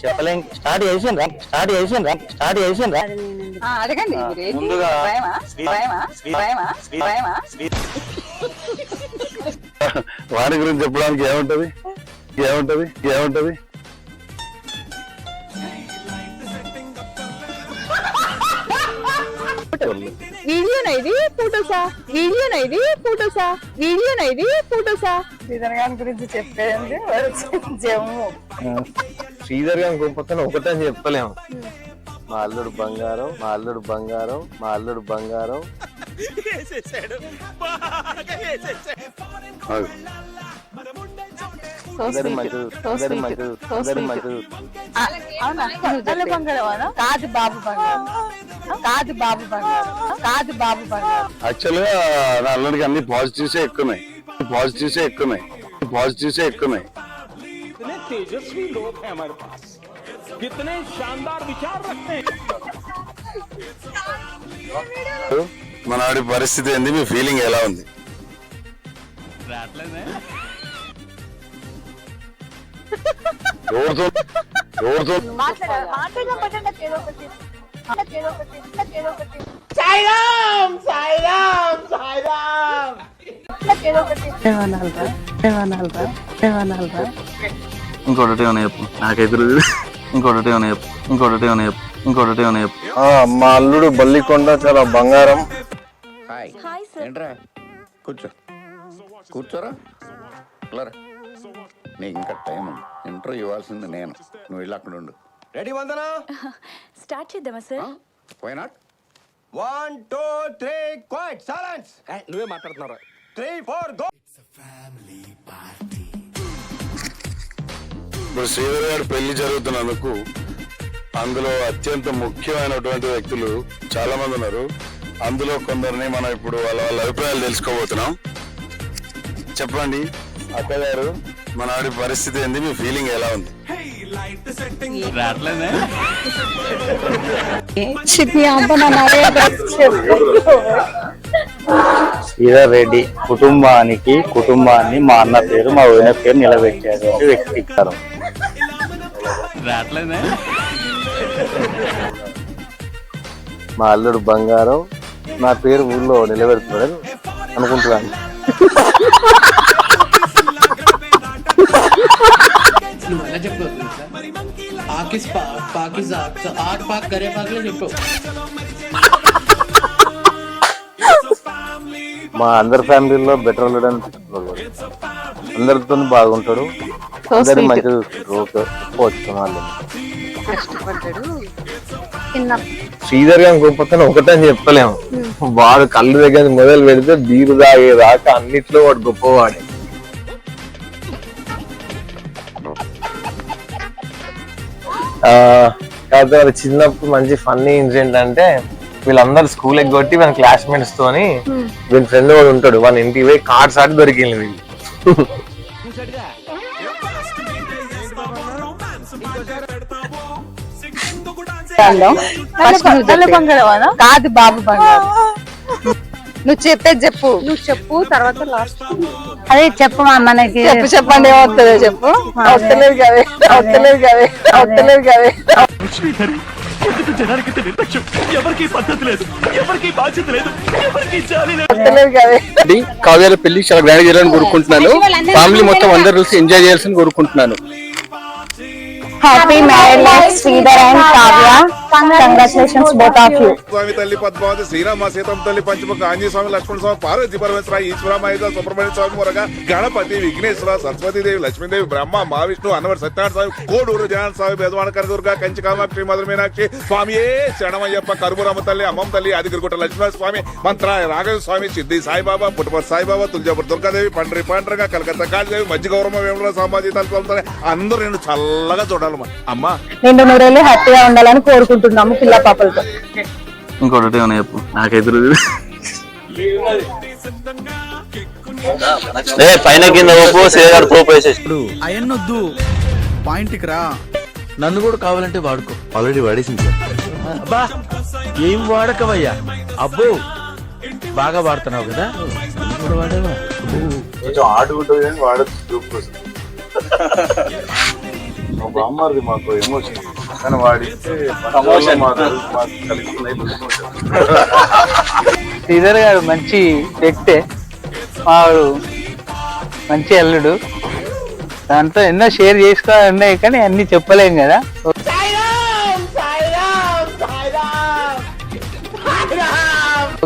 చెప్పలేం. స్టార్ట్ చేసిండ్రా అడగండి. ముందుగా వారి గురించి చెప్పడానికి ఏముంటది? శ్రీధర్ గారి గురించి చెప్పేది జమ్ము. శ్రీధర్ గారి గొప్పతనం ఒకటే అని చెప్పలేము. మా అల్లుడు బంగారం. కాదు బాబు బంగారం. యాక్చువల్ గా నా అల్లుడికి అన్ని పాజిటివ్సే ఎక్కున్నాయి. कितने तेजस्वी लोग हैं हमारे पास, कितने शानदार विचार रखते हैं. మన ఆడి పరిస్థితి ఏంది? మీ ఫీలింగ్ ఎలా ఉంది? ఇంకోటి ఏమైనా చెప్పు. నాకైతే ఇంకోటి ఏమైనా చెప్పు. మా అల్లుడు బల్లికొండ చాలా బంగారం. ఏంట్రా కూర్చోరా నీకు ఇంకా టైం ఉంది. ఇంటర్వ్యూ ఇవ్వాల్సింది నేను, నువ్వు ఇల్లు అక్కడ ఉండు. రెడీ వందనా? స్టార్ట్ చేద్దామా sir? Why not? 1 2 3 quiet silence. నువ్వే మాట్లాడుతున్నారా? 3 4 గో. ఇప్పుడు శ్రీధర్ గారి పెళ్లి జరుగుతున్నందుకు అందులో అత్యంత ముఖ్యమైనటువంటి వ్యక్తులు చాలా మంది ఉన్నారు. అందులో కొందరిని మనం ఇప్పుడు వాళ్ళ అభిప్రాయాలు తెలుసుకోబోతున్నాం. చెప్పండి అక్కగారు, మన ఆడి పరిస్థితి ఏంది? మీ ఫీలింగ్ ఎలా ఉంది? శ్రీధర్ రెడ్డి కుటుంబాన్ని మా అన్న పేరు మా వదిన పేరు నిలబెట్టారు వ్యక్తీకరణ. మా అల్లుడు బంగారం. నా పేరు ఊళ్ళో నిలబెడుతున్నాడు అనుకుంటున్నాను. మా అందరి ఫ్యామిలీలో బెటర్ అల్లుడు అనిపిస్తున్నాడు. అందరితో బాగుంటాడు, అందరి మంచిగా చూసుకోవచ్చు. శ్రీధర్ గారి గొప్పతనం ఒకటే అని చెప్పలేము. వాడు కళ్ళు దగ్గర మొదలు పెడితే బీరు తాగేదాకా అన్నిట్లో వాడు గొప్పవాడే. కాకపోతే వాడు చిన్నప్పుడు మంచి ఫన్నీ ఇన్సిడెంట్ అంటే, వీళ్ళందరూ స్కూల్ ఎగ్గొట్టి మన క్లాస్మేట్స్ తోని వీళ్ళ ఫ్రెండ్ వాడు ఉంటాడు, వాళ్ళ ఇంటికి పోయి కార్డ్స్ ఆడి దొరికింది వీళ్ళు. కాదు బాబు బంగారం. నువ్వు చెప్పేది చెప్పు తర్వాత లాస్ట్. అదే చెప్పు మనకి. చెప్పండి ఏమవుతుందో చెప్పు. వస్తలేదు కదే. జనానికి నిర్లక్ష్యం, ఎవరికి పద్ధతి లేదు, ఎవరికి బాధ్యత లేదు, ఎవరికి జాలి లేదు. కావ్యాల పెళ్లి చాలా గ్రాండ్ చేయాలని కోరుకుంటున్నాను. ఫ్యామిలీ మొత్తం అందరూ కలిసి ఎంజాయ్ చేయాల్సింది కోరుకుంటున్నాను. Happy marriage life Sridhar and Kavya. Congratulations both of you. స్వామి తల్లి పద్మావతి, శ్రీరామ సీతమ్మ తల్లి పంచముఖ ఆంజనేయ స్వామి, లక్ష్మణ స్వామి, పార్వతీ పరమేశ్వర, ఈశ్వర మహేశ్వర, సుబ్రహ్మణ్య స్వామి మురగా, గణపతి, విఘ్నేశ్వర, సరస్వతీదేవి, లక్ష్మీదేవి, బ్రహ్మ, మహావిష్ణు, అన్నవర్ సత్యనారాయణ స్వామి, కోడూరు జగన్ స్వామి, బెదవాడ కరదుర్గ, కంచి కామాక్షి, మధుర మీనాక్షి స్వామియే శరణమయ్యప్ప, కరుబురమ్మ తల్లి, అమ్మమ్మ తల్లి, ఆదిగిరిగుట్ట లక్ష్మణ స్వామి, మంత్రాయ రాఘవ స్వామి, సిద్ధి సాయిబాబా, పుట్టపర్తి సాయిబాబా, తులజాపూర్ దుర్గాదేవి, పండ్రి పాండ్రగా, కలకత్తా కాళీదేవి, మధ్య గౌరవ వేముల సాంబాజీ తల్లి, అందరూ నేను చల్లగా చూడాలమ్మా. అమ్మా నిండు నూరేళ్ళు హ్యాపీగా ఉండాలని కోరుకుంటున్నాము పిల్ల పాపలతో. ఇంకోటి ఏమైనా చెప్పు. నాకైతే పైన కింద అయన్నొద్దు, పాయింట్కి రా. నన్ను కూడా కావాలంటే వాడుకో. ఆల్రెడీ వాడేసింది సార్. అబ్బా ఏం వాడకవయ్యా. అబ్బో బాగా వాడుతున్నావు కదా. వాడేవా కొంచెం ఆడుకుంటుంది కానీ వాడచ్చు. మా బామ్మది మాకు ఎమోషన్ కానీ వాడితే మాకు కలుగుతున్నాయి. శ్రీధర్ గారు మంచి వ్యక్తే, వాడు మంచి అల్లుడు. దాంతో ఎన్నో షేర్ చేసుకోవాలి ఉన్నాయి కానీ అన్ని చెప్పలేం కదా.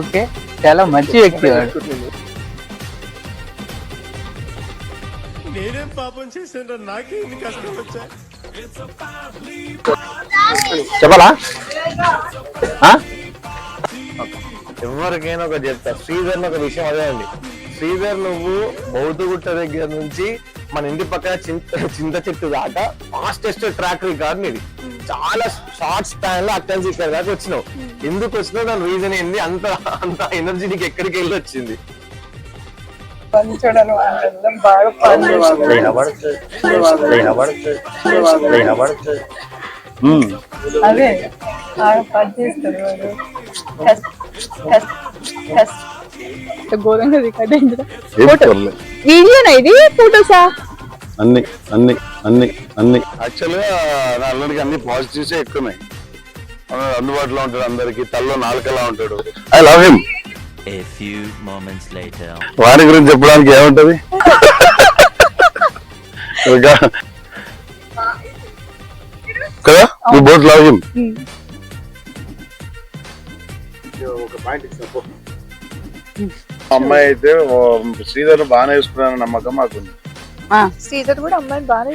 ఓకే, చాలా మంచి వ్యక్తి వాడు. నేనేం పాపం చేశాను, నాకే ఇన్ని కష్టం వచ్చా. చెప్పాలా? ఎవరికైనా ఒక చెప్తా, శ్రీధర్ ఒక విషయం అదే అండి. శ్రీధర్ నువ్వు బౌద్ధగుట్ట దగ్గర నుంచి మన ఇంటి పక్కన చింత చెట్టు దాకా ఫాస్టెస్ట్ ట్రాక్ రికార్డ్ ఇది. చాలా షార్ట్ స్పాన్ లో అక్కడి నుంచి ఇక్కడ దాకా వచ్చినావు. ఎందుకు వచ్చినావు, దాని రీజన్ ఏంది? అంత ఎనర్జీ నీకు ఎక్కడికి వెళ్ళి వచ్చింది? అదే పని చేస్తాడు ఘోరంగా రికార్డ్ అయింది. వీడియోనా ఇది, ఫోటోసా? అన్ని అన్ని అన్ని అన్ని యాక్చువల్గా నా అల్లుడికి అన్ని పాజిటివ్సే ఎక్కున్నాయి. అందుబాటులో ఉంటాడు అందరికి, తల్లో నాలుకలా ఉంటాడు. I love him. వారి గురించి చెప్పడానికి ఏముంటది? కదా, యు బోత్ లవ్ హిమ్. ఒక పాయింట్ ఇచ్చినప్పు అమ్మాయి అయితే శ్రీధర్ బాగానే చూసుకున్నాను నమ్మకం మాకుంది. శ్రీధర్ కూడా అమ్మాయిని బాగానే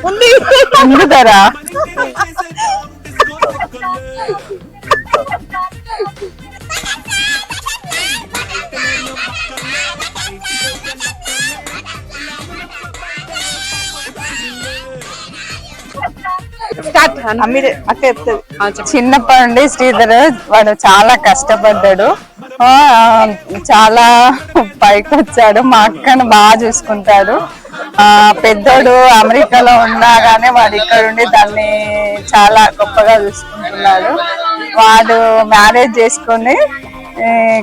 ఉంది. చిన్నప్పటి నుండి శ్రీధర్ వాడు చాలా కష్టపడ్డాడు, చాలా పైకి వచ్చాడు. మా అక్కను బాగా చూసుకుంటాడు. పెద్దోడు అమెరికాలో ఉన్నా గానీ వాడు ఇక్కడ ఉండి దాన్ని చాలా గొప్పగా చూసుకుంటున్నాడు. వాడు మ్యారేజ్ చేసుకుని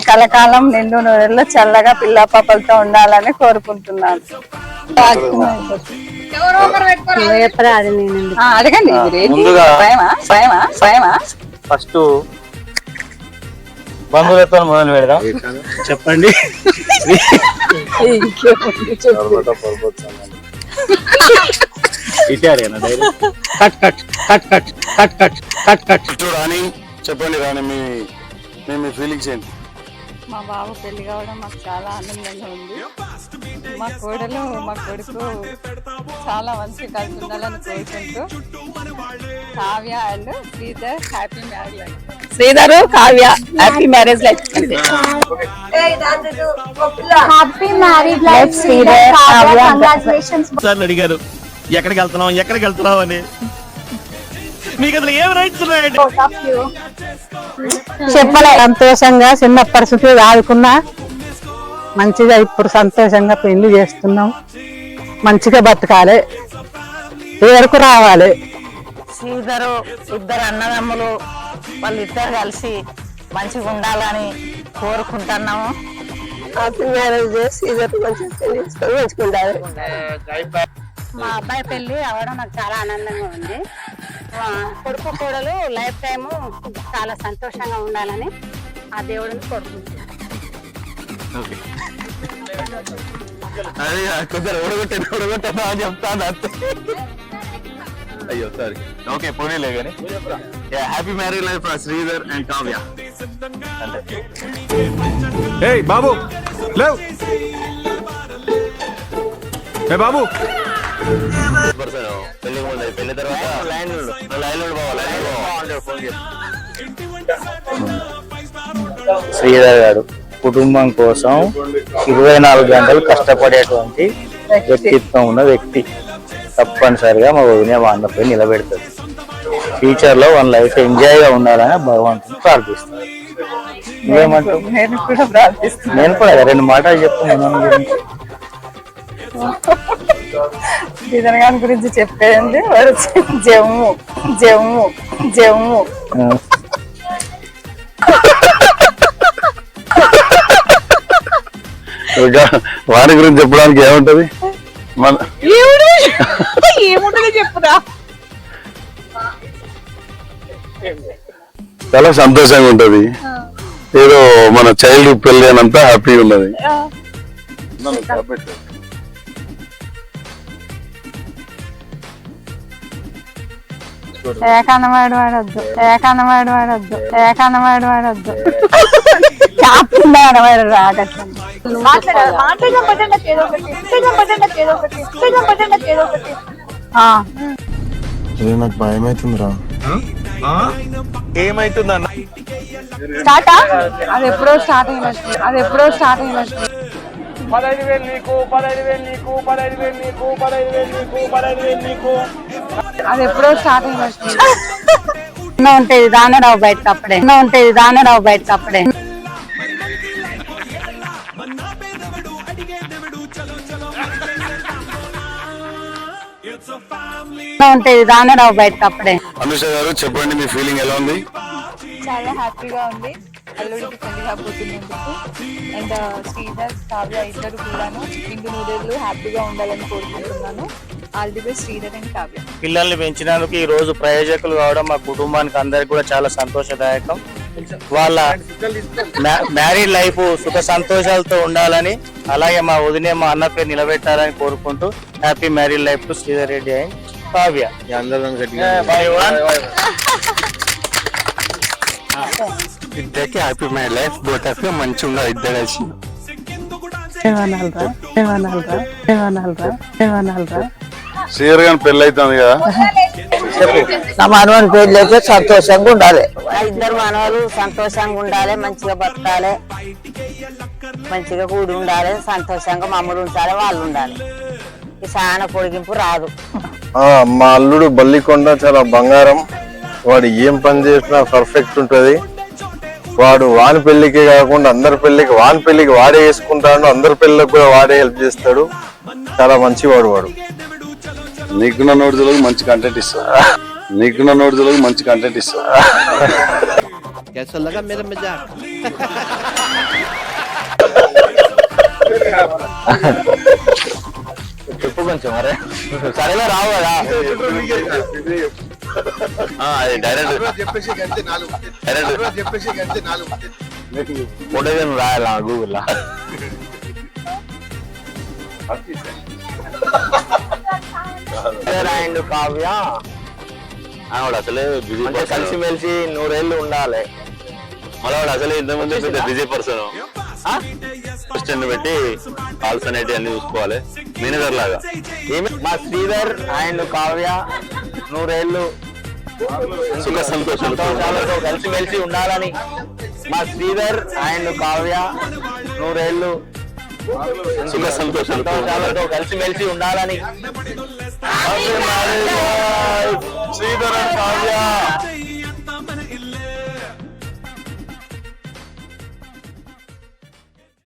కలకాలం నిండు నూరెల్లో చల్లగా పిల్ల పాపలతో ఉండాలని కోరుకుంటున్నాను. అడగండి. ఫస్ట్ బంధువులతో మొదలు పెడదాం. చెప్పండి. రాణి చెప్పండి, రాణి మీ ఫీలింగ్స్ ఏంటి? మా బాబు పెళ్లి కావడం మాకు చాలా ఆనందంగా ఉంది. మా కోడలు మా కొడుకు చాలా మంచి కలిసి ఉండాలని కోరుకుంటూ Kavya and Sridhar happy marriage life. Sridhar Kavya happy marriage life. Happy marriage life Sridhar Kavya. Congratulations. Sir అడిగారు ఎక్కడికి వెళ్తున్నాం అని. మీకు అసలు ఏం రైట్స్ ఉన్నాయండి? చెప్పలే. సంతోషంగా చిన్న పరిస్థితి ఆదుకున్నా మంచిగా ఇప్పుడు సంతోషంగా పెళ్లి చేస్తున్నాం. మంచిగా బతకాలి, వరకు రావాలి. శ్రీధరు ఇద్దరు అన్నదమ్ములు వాళ్ళిద్దరు కలిసి మంచిగా ఉండాలని కోరుకుంటున్నాము. హ్యాపీ మ్యారేజ్ శ్రీధర్ మంచిగా. మా అబ్బాయి పెళ్లి అవడం నాకు చాలా ఆనందంగా ఉంది. కొడుకు కోడలు లైఫ్ టైము చాలా సంతోషంగా ఉండాలని ఆ దేవుడిని కోరుకుంటున్నాను. చెప్తాను. అయ్యో సారీ. ఓకే, పోనీలే కానీ happy marriage life Sridhar and Kavya. ఏయ్ బాబు లేవ్. ఏ బాబు పెళ్లి ముందు, పెళ్లి తర్వాత లైన్ శ్రీధర్ గారు కుటుంబం కోసం 24 గంటలు కష్టపడేటువంటి వ్యక్తిత్వం ఉన్న వ్యక్తి. తప్పనిసరిగా మా వదిన మా అన్నపై నిలబెడతాడు. ఫ్యూచర్ లో వాళ్ళ లైఫ్ ఎంజాయ్ గా ఉండాలని భగవంతుని ప్రార్థిస్తాను. నువ్వేమంటావు? నేను కూడా 2 మాటలు చెప్తాను. శ్రీధర్ గారి గురించి చెప్పేది జమ్ము జమ్ము జమ్ము. వారి గురించి చెప్పడానికి ఏముంటది? మన ఏముంటుంది చెప్పురా. చాలా సంతోషంగా ఉంటది, ఏదో మన చైల్డ్ పెళ్లి అనంతా హ్యాపీగా ఉన్నది. ఏకాన్నవాడు వాడొద్దు, ఏకాన్నవాడు వాడొద్దు, ఏకాన్నవాడు వాడొద్దు. నాకు భయం అవుతుందిరా. ఏమైతుందన్న? స్టార్టా? అది ఎప్పుడో స్టార్ట్ అయినట్టు, అది ఎప్పుడో స్టార్ట్ అయినట్టు. 15,000 నీకు, 15,000 నీకు, 15,000 నీకు, 15,000 నీకు, 15,000 నీకు. అది ఎప్పుడో స్టార్ట్ అయినట్టు. ఉంటేది దానే రావు బయటకు అప్పుడే, ఉంటేది దానే రావు బయటకు అప్పుడే. ఉంటేది దానే రావు బయటకు అప్పుడే. అనుష గారు చెప్పండి, మీ ఫీలింగ్ ఎలా ఉంది? చాలా హ్యాపీగా ఉంది అల్లుడికి పెళ్లి కాబోతున్నందుకు. అండ్ శ్రీధర్, కావ్య ఇద్దరు కూడాను నిండు నూరేళ్ళు హ్యాపీగా ఉండాలని కోరుకుంటున్నాను. All the best Sridhar and Kavya. పిల్లల్ని పెంచినందుకు ఈ రోజు ప్రయోజకులు కావడం మా కుటుంబానికి అందరికి కూడా చాలా సంతోషదాయకం. వాళ్ళ మ్యారీడ్ లైఫ్ సుఖ సంతోషాలతో ఉండాలని, అలాగే మా వదినే మా అన్న పేరు నిలబెట్టాలని కోరుకుంటూ happy married life to Sridhar Reddy and Kavya. ఇద్దరికి happy married life, both of you మంచిగా ఉన్నారు ఇద్దరు కలిసి. శ్రీధర్ గారి పెళ్లి అవుతుంది కదా, నా మనవని పేర్లు అయితే సంతోషంగా ఉండాలి. ఇద్దరు మనవాళ్ళు సంతోషంగా ఉండాలి, మంచిగా బతకాలి, మంచిగా కూడి ఉండాలి, సంతోషంగా మమ్మల్ని ఉంచాలి, వాళ్ళు ఉండాలి. ఈ చాలా పొడిగింపు రాదు. మా అల్లుడు బల్లికొండ చాలా బంగారం. వాడు ఏం పని చేసినా పర్ఫెక్ట్ ఉంటది. వాడు వాని పెళ్లికే కాకుండా అందరి పెళ్లికి, వాని పెళ్లికి వాడే వేసుకుంటాడు, అందరి పెళ్లికి కూడా వాడే హెల్ప్ చేస్తాడు. చాలా మంచివాడు వాడు. నీకున్న నోట్జులకు మంచి కంటెంట్ ఇస్తావు, నీకున్న నోట్జులకు మంచి కంటెంట్ ఇస్తావు. చెప్పు కొంచెం మరే. సరేలే రావు కదా. రాయాలా గూగుల్ అండ్ కావ్య వాడు అసలే బిజీ, కలిసిమెలిసి 100 ఏళ్ళు ఉండాలి. మళ్ళీ వాడు అసలే ఇంతకుముందు పెద్ద బిజీ పర్సన్. అసిస్టెంట్ పెట్టి కాల్స్ అనేవి అన్ని చూసుకోవాలి, మేనేజర్ లాగా. మా శ్రీధర్ అండ్ కావ్య 100 ఏళ్ళు సుఖ సంతోషాలతో కలిసిమెలిసి ఉండాలని, మా శ్రీధర్ అండ్ కావ్య 100 ఏళ్ళు సుఖ సంతోషాలతో కలిసిమెలిసి ఉండాలని. శ్రీధర్